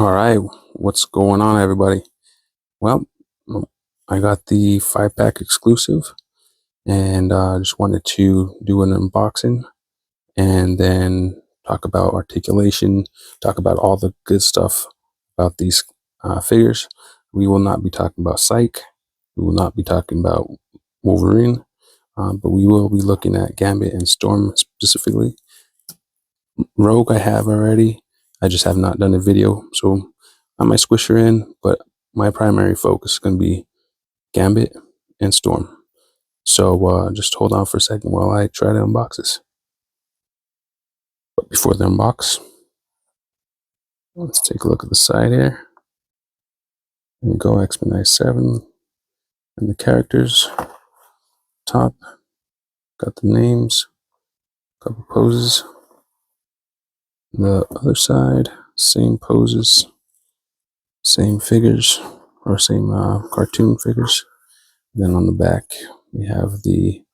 All right, what's going on, everybody? Well, I got the 5-pack exclusive, and just wanted to do an unboxing and then talk about articulation, talk about all the good stuff about these figures. We will not be talking about Psych, we will not be talking about Wolverine, but we will be looking at Gambit and Storm specifically. Rogue I have already. I just have not done a video, so I might squish her in, but my primary focus is going to be Gambit and Storm. So just hold on for a second while I try to unbox this. But before the unbox, let's take a look at the side here. There we go, XMEN 7 and the characters. Top, got the names, couple poses. The other side, same poses, same figures, or same cartoon figures. Then on the back, we have the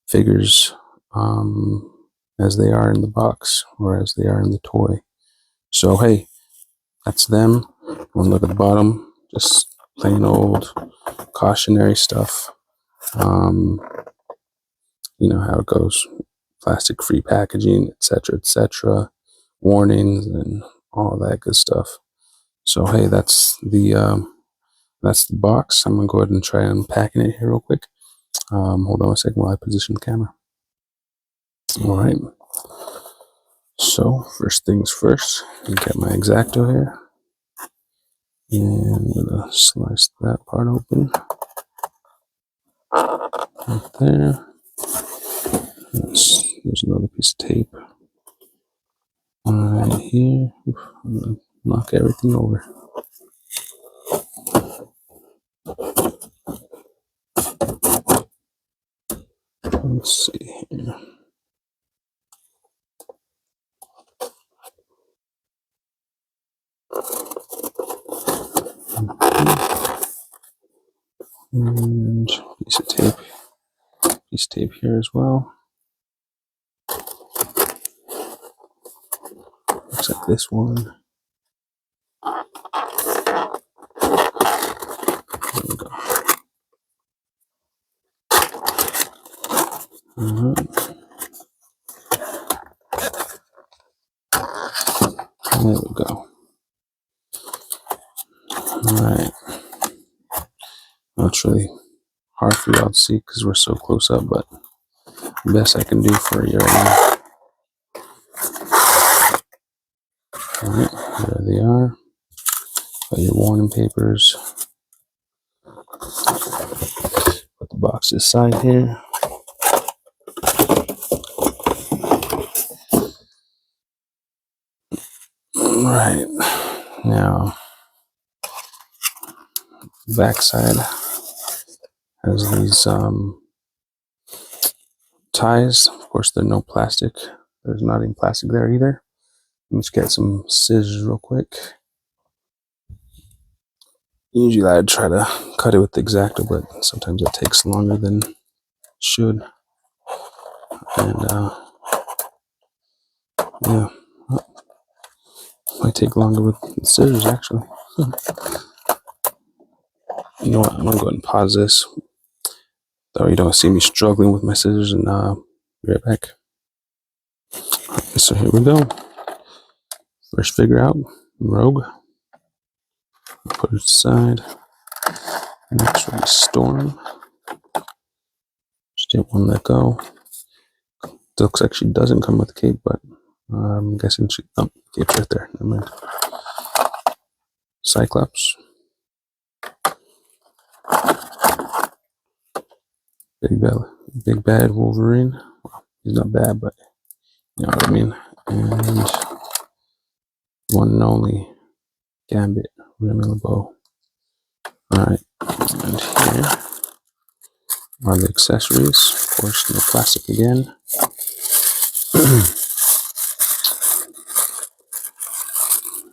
figures as they are in the box or as they are in the toy. So, hey, that's them. One look at the bottom, just plain old cautionary stuff. You know how it goes, plastic-free packaging, etc., warnings, and all that good stuff. So, hey, that's the box. I'm gonna go ahead and try unpacking it here real quick. Hold on a second while I position the camera. All right. So first things first, I get my X-Acto here, and I'm gonna slice that part open right there. There's another piece of tape right here. I'm gonna knock everything over. Let's see here. And piece of tape here as well. Looks like this one. There we go. There we go. Alright. It's really hard for y'all to see because we're so close up, but the best I can do for you right now. Alright, there they are. Got your warning papers. Put the box aside here. Alright, now backside has these ties. Of course, there's no plastic. There's not any plastic there either. Let's get some scissors real quick. Usually I'd try to cut it with the X-Acto, but sometimes it takes longer than it should. And yeah, might take longer with the scissors actually. You know what, I'm gonna go ahead and pause this, though you don't see me struggling with my scissors, and be right back. Okay, so here we go. First figure out, Rogue. Put it aside. Next will be Storm. Just didn't want to let go. Looks like she doesn't come with a cape, but I'm guessing she. Oh, cape's right there. Never mind. Cyclops. Big bad Wolverine. Well, he's not bad, but you know what I mean. And one and only Gambit, Remy Bow. Alright, and here are the accessories. Of course, no plastic again.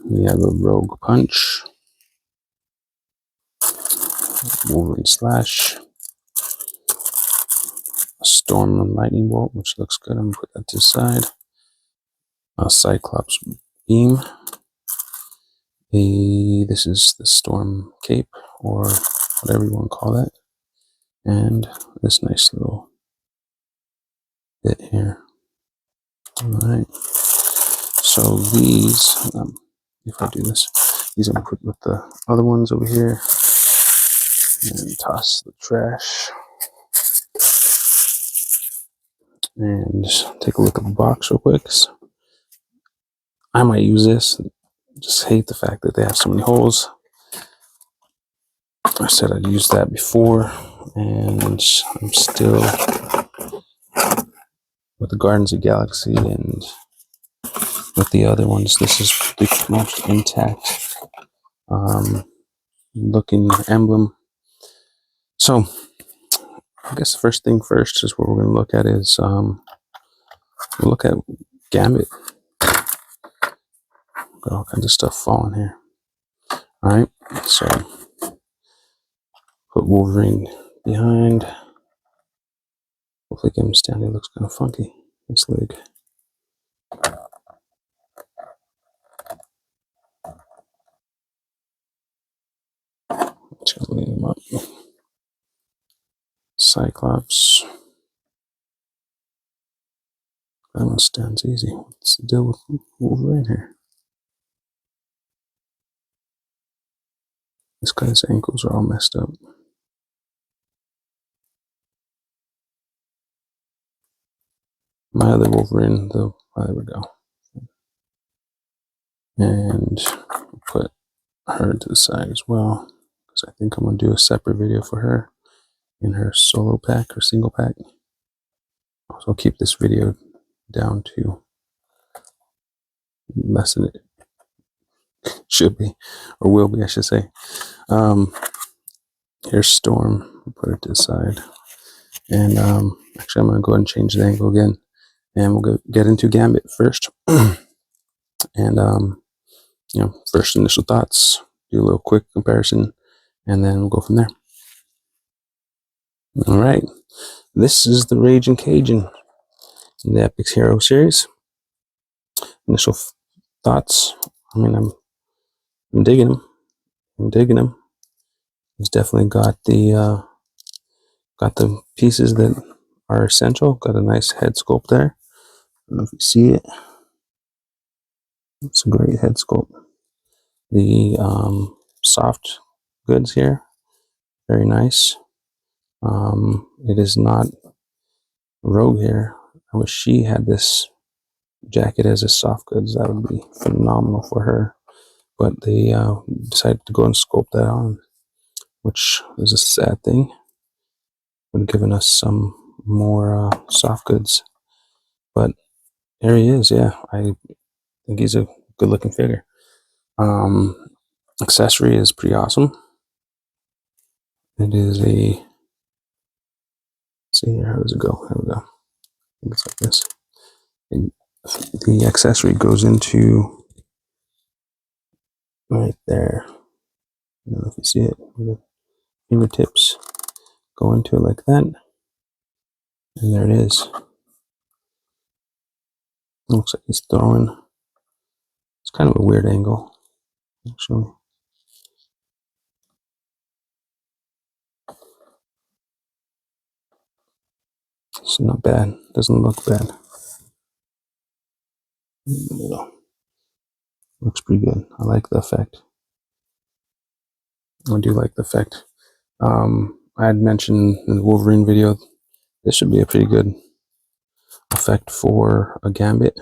We have a Rogue Punch, Wolverine Slash, a Storm and Lightning Bolt, which looks good. I'm gonna put that to the side. A Cyclops Beam, this is the storm cape, or whatever you want to call that, and this nice little bit here. All right, so these, if I do this, these I'm gonna put with the other ones over here and toss the trash. And take a look at the box real quick. I might use this. Just hate the fact that they have so many holes. I said I'd used that before, and I'm still with the Guardians of the Galaxy and with the other ones. This is the most intact looking emblem. So I guess the first thing first is what we're going to look at is we'll look at Gambit. Got all kinds of stuff falling here. All right, so put Wolverine behind. Hopefully get him standing. Looks kind of funky, this leg. Just lean him up. Cyclops. That one stands easy. What's the deal with Wolverine here? This guy's ankles are all messed up. My other Wolverine, though, there we go. And put her to the side as well, because I think I'm going to do a separate video for her in her solo pack or single pack. So I'll keep this video down to less than it should be, or will be, I should say. Here's Storm. Put her to the side. And actually, I'm going to go ahead and change the angle again. And we'll get into Gambit first. And, you know, first initial thoughts, do a little quick comparison, and then we'll go from there. All right. This is the Raging Cajun in the Epic Hero series. Initial thoughts. I mean, I'm digging him. I'm digging him. He's definitely got the pieces that are essential. Got a nice head sculpt there. I don't know if you see it. It's a great head sculpt. The soft goods here, very nice. It is not Rogue here. I wish she had this jacket as a soft goods. That would be phenomenal for her. But they decided to go and sculpt that on, which is a sad thing. Would have given us some more soft goods. But there he is. Yeah, I think he's a good looking figure. Accessory is pretty awesome. It is a, see here, how does it go? Here we go. I think it's like this. And the accessory goes into right there. I don't know if you see it. The fingertips go into it like that. And there it is. It looks like he's throwing. It's kind of a weird angle, actually. It's not bad. Doesn't look bad. Looks pretty good. I like the effect. I do like the effect. I had mentioned in the Wolverine video, this should be a pretty good effect for a Gambit.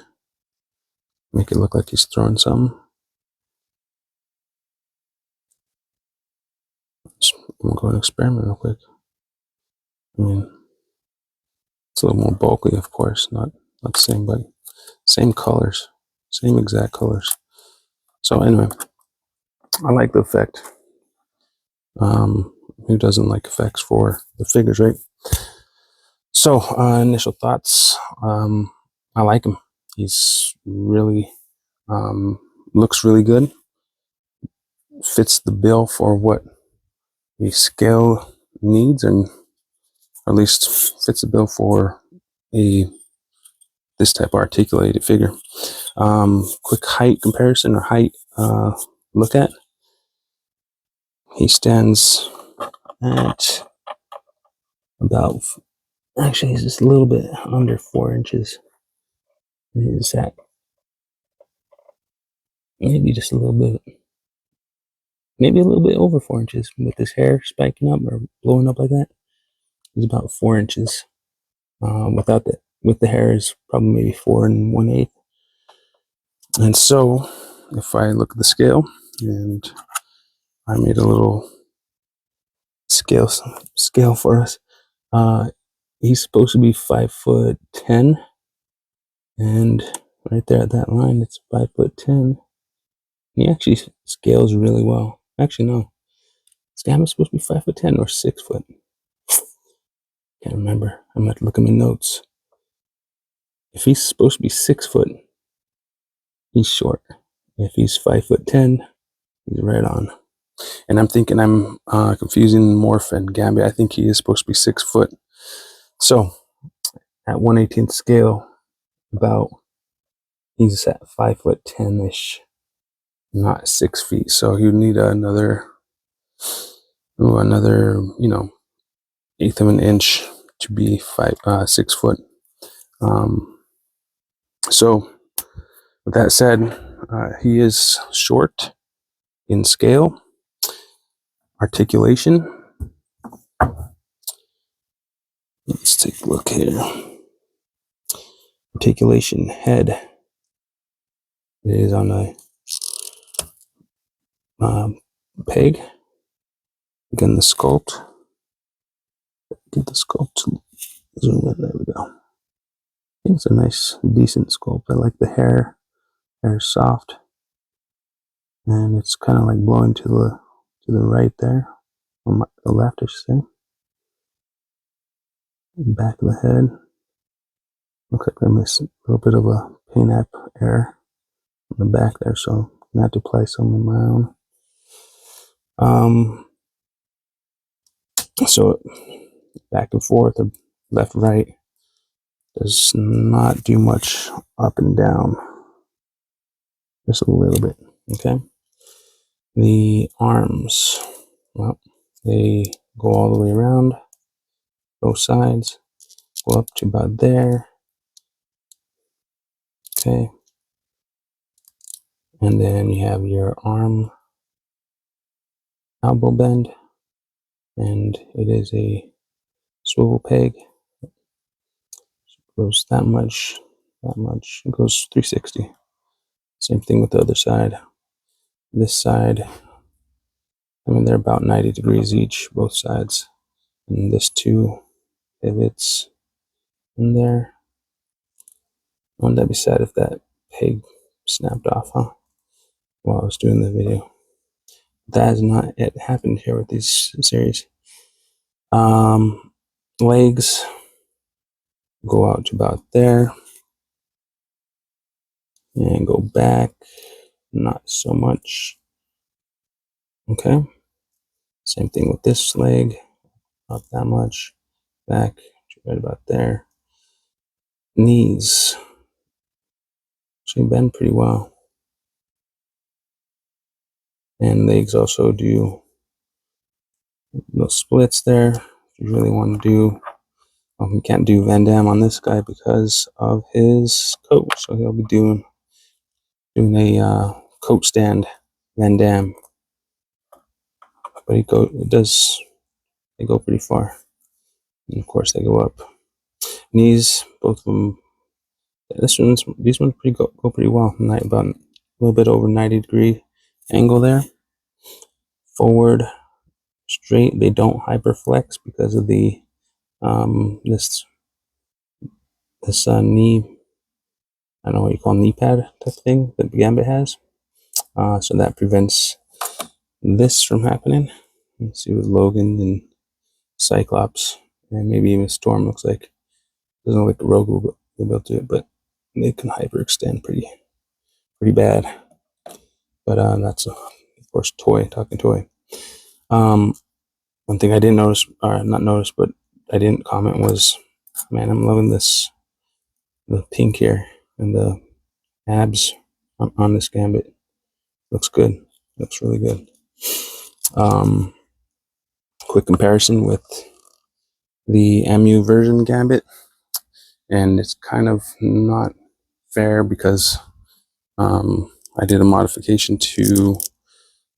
Make it look like he's throwing something. I'm gonna go and experiment real quick. I mean, it's a little more bulky, of course, not the same, but same colors, same exact colors. So anyway, I like the effect. Who doesn't like effects for the figures, right? So initial thoughts. I like him. He's really looks really good. Fits the bill for what the scale needs, and or at least fits the bill for this type of articulated figure. Quick height comparison or height look at. He stands at about, actually he's just a little bit under 4 inches. He's at maybe just a little bit, maybe a little bit over 4 inches with his hair spiking up or blowing up like that. He's about 4 inches. Without the, with the hair is probably maybe 4 1/8. And so if I look at the scale, and I made a little scale for us. He's supposed to be 5'10", and right there at that line, it's 5'10". He actually scales really well. Actually, no, Gambit's supposed to be 5'10" or 6 foot. Can't remember. I'm gonna have to look at my notes. If he's supposed to be 6 foot, he's short. If he's 5'10", he's right on. And I'm thinking I'm confusing Morph and Gambit. I think he is supposed to be 6 foot. So at 1/18 scale, about he's at 5'10" not 6 feet. So you need another, you know, 1/8 of an inch to be 6 foot. So with that said, he is short in scale. Articulation. Let's take a look here. Articulation head. It is on a peg. Again, the sculpt. Get the sculpt. Zoom in. There we go. I think it's a nice, decent sculpt. I like the hair. Hair is soft, and it's kind of like blowing to the right there, on the left, I should say. Back of the head. Looks like I missed a little bit of a paint app error on the back there, so I'm gonna have to apply some of my own. So back and forth, or left, right, does not do much up and down. Just a little bit, okay? The arms, well, they go all the way around, both sides, go up to about there, okay? And then you have your arm elbow bend, and it is a swivel peg. Goes that much, it goes 360. Same thing with the other side. This side, I mean, they're about 90 degrees each, both sides. And this two pivots in there. Wouldn't that be sad if that peg snapped off, huh? While I was doing the video. That has not yet happened here with these series. Legs go out to about there. And go back, not so much. Okay. Same thing with this leg, not that much. Back, right about there. Knees actually bend pretty well. And legs also do those splits there. If you really want to do, you can't do Van Damme on this guy because of his coat. So he'll be doing a coat stand Van Damme. But they go pretty far. And of course they go up. Knees, both of them. These ones go pretty well. About a little bit over 90-degree angle there. Forward, straight. They don't hyperflex because of the this knee. I don't know what you call knee pad type thing that Gambit has. So that prevents this from happening. Let's see with Logan and Cyclops, and maybe even Storm. Looks like doesn't look like the Rogue will be able to do it, but they can hyperextend pretty bad. But that's of course talking toy. One thing I didn't notice, or not notice, but I didn't comment was, man, I'm loving this, the pink here and the abs on this Gambit. Looks good. Looks really good. Quick comparison with the MU version Gambit, and it's kind of not fair because I did a modification to,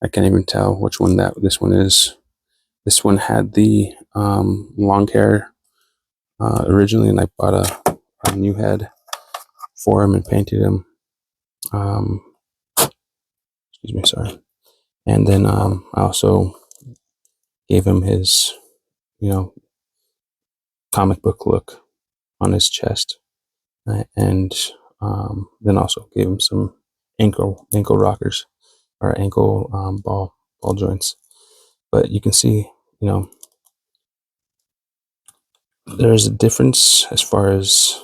I can't even tell which one this one is. This one had the long hair originally, and I bought a new head for him and painted him. Excuse me, sorry. And then I also gave him his, comic book look on his chest, and then also gave him some ankle rockers or ankle ball joints. But you can see, there's a difference as far as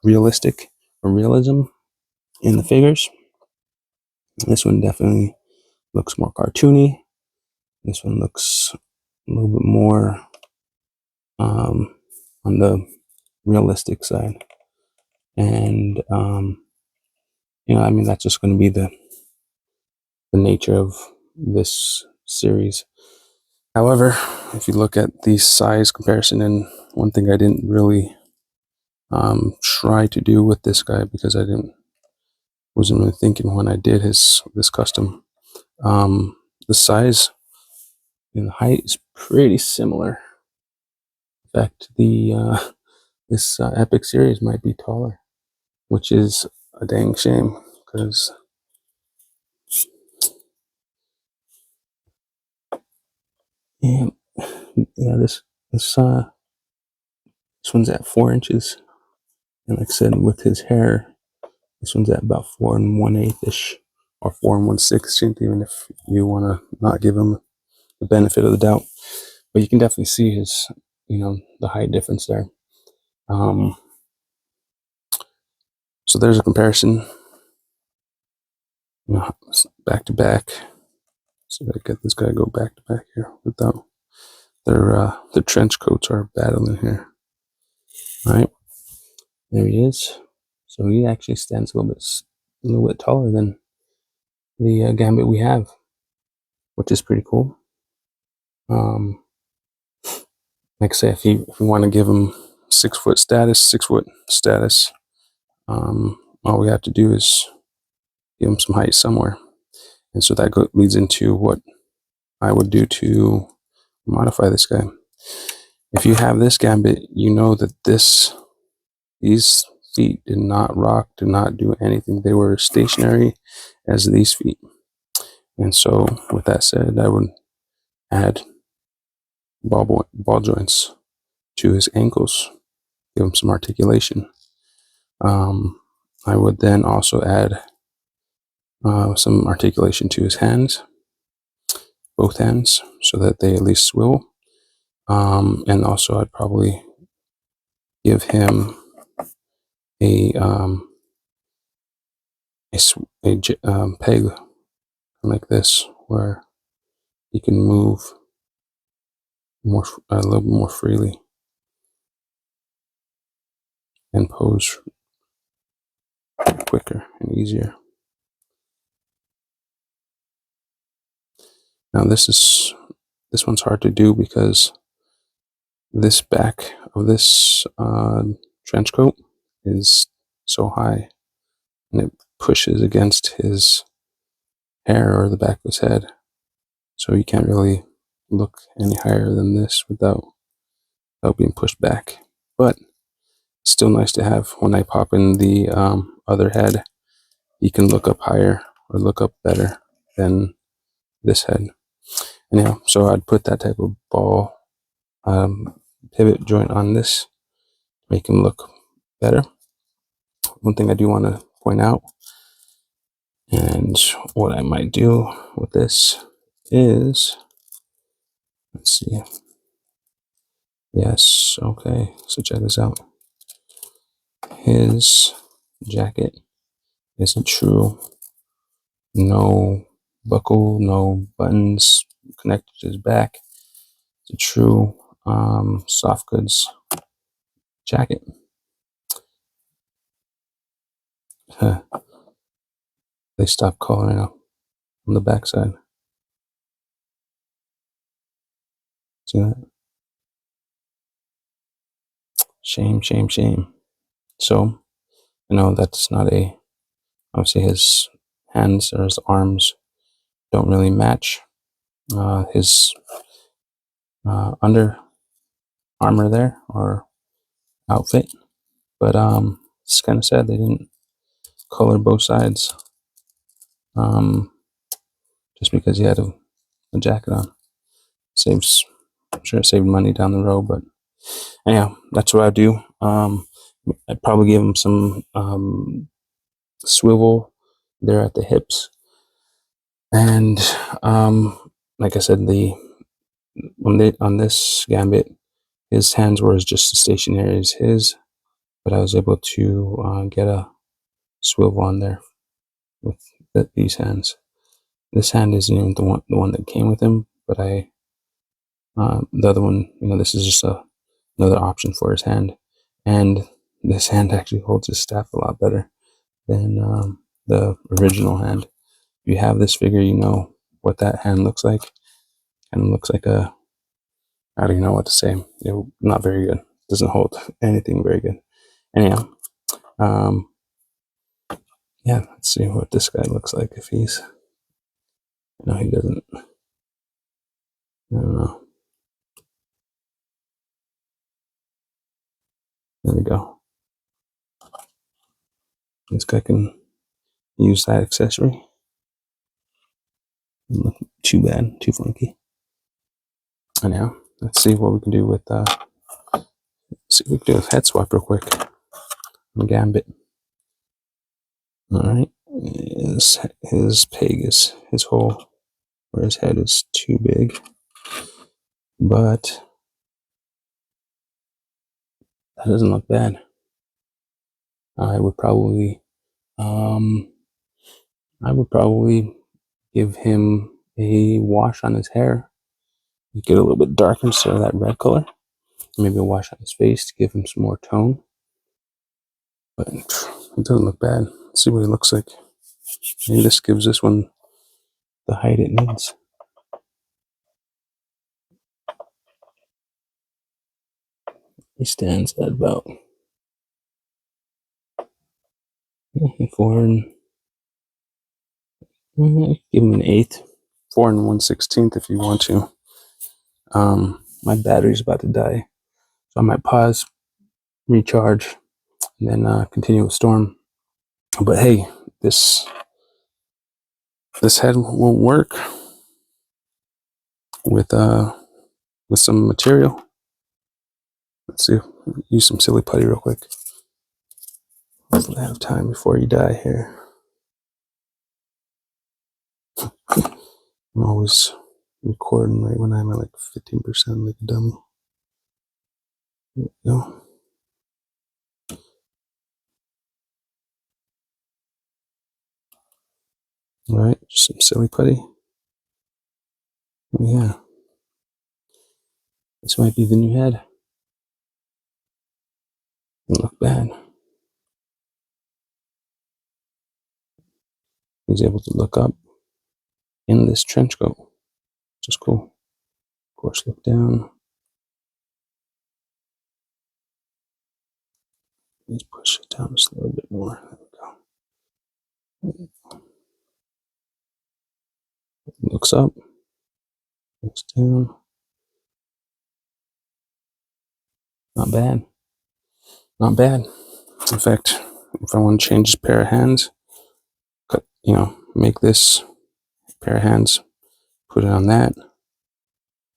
realistic or realism in the figures. This one definitely looks more cartoony. This one looks a little bit more on the realistic side. And, I mean, that's just going to be the nature of this series. However, if you look at the size comparison, and one thing I didn't really try to do with this guy because I wasn't really thinking when I did this custom, the size and height is pretty similar. In fact, this epic series might be taller, which is a dang shame because this one's at 4 inches, and like I said, with his hair, this one's at about 4 1/8 ish, or 4 1/16, even if you want to not give him the benefit of the doubt. But you can definitely see his, the height difference there. So there's a comparison, back to back. So I get this guy go back to back here without their trench coats are battling here. All right, there he is. So he actually stands a little bit taller than the Gambit we have, which is pretty cool. Like I say, if you want to give him 6 foot status, all we have to do is give him some height somewhere. And so that leads into what I would do to modify this guy. If you have this Gambit, you know that these feet did not rock, did not do anything. They were stationary as these feet. And so with that said, I would add ball joints to his ankles, give him some articulation. I would then also add some articulation to his hands, both hands, so that they at least swivel. And also I'd probably give him a peg like this, where he can move a little more freely and pose quicker and easier. Now this one's hard to do because this back of this trench coat is so high, and it pushes against his hair or the back of his head, so you can't really look any higher than this without being pushed back. But it's still nice to have when I pop in the other head. You can look up higher or look up better than this head. Anyhow, so I'd put that type of ball pivot joint on this, make him look better. One thing I do want to point out, and what I might do with this is, let's see. Yes, okay, so check this out. His jacket isn't true. No buckle, no buttons connected to his back. It's a true soft goods jacket. They stopped coloring up. on the backside. See that? Shame, shame, shame. So, that's not obviously his hands or his arms don't really match his under armor there or outfit. But it's kind of sad they didn't color both sides just because he had a jacket on. I'm sure it saved money down the road, but anyhow, that's what I do. I'd probably give him some swivel there at the hips, and like I said, on this Gambit, his hands were just as stationary as his, but I was able to get a swivel on there with these hands. This hand isn't even the one that came with him, but the other one, this is just another option for his hand, and this hand actually holds his staff a lot better than the original hand. If you have this figure, you know what that hand looks like. And it looks like I don't even know what to say. Not very good. Doesn't hold anything very good. Anyhow, yeah, let's see what this guy looks like if he's. No, he doesn't. I don't know. There we go. This guy can use that accessory. Not too bad, too funky. Anyhow, let's see what we can do with see if we can do a head swap real quick. Gambit. Alright. His peg is his hole where his head is too big. But that doesn't look bad. I would probably give him a wash on his hair. Get a little bit darker instead of that red color. Maybe a wash on his face to give him some more tone. But it doesn't look bad. Let's see what he looks like. Maybe this gives this one the height it needs. He stands at about 4 and give him an 1/8, 4 and 1/16 if you want to. My battery's about to die, so I might pause, recharge, and then continue with Storm. But hey, this head won't work with some material. Let's see. Use some silly putty real quick. Hopefully I have time before you die here. I'm always recording right when I'm at like 15% like a dummy. There we go. Alright, just some silly putty. Yeah. This might be the new head. Doesn't look bad. He's able to look up in this trench coat, which is cool. Of course, look down. Let's push it down just a little bit more. There we go. Looks up. Looks down. Not bad. Not bad. In fact, if I want to change his pair of hands, make this pair of hands, put it on that.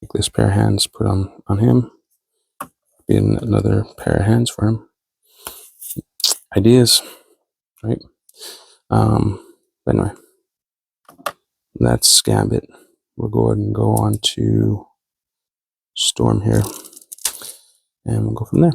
Make this pair of hands, put on him. Be another pair of hands for him. Ideas, right? But anyway, that's Gambit. We'll go ahead and go on to Storm here, and we'll go from there.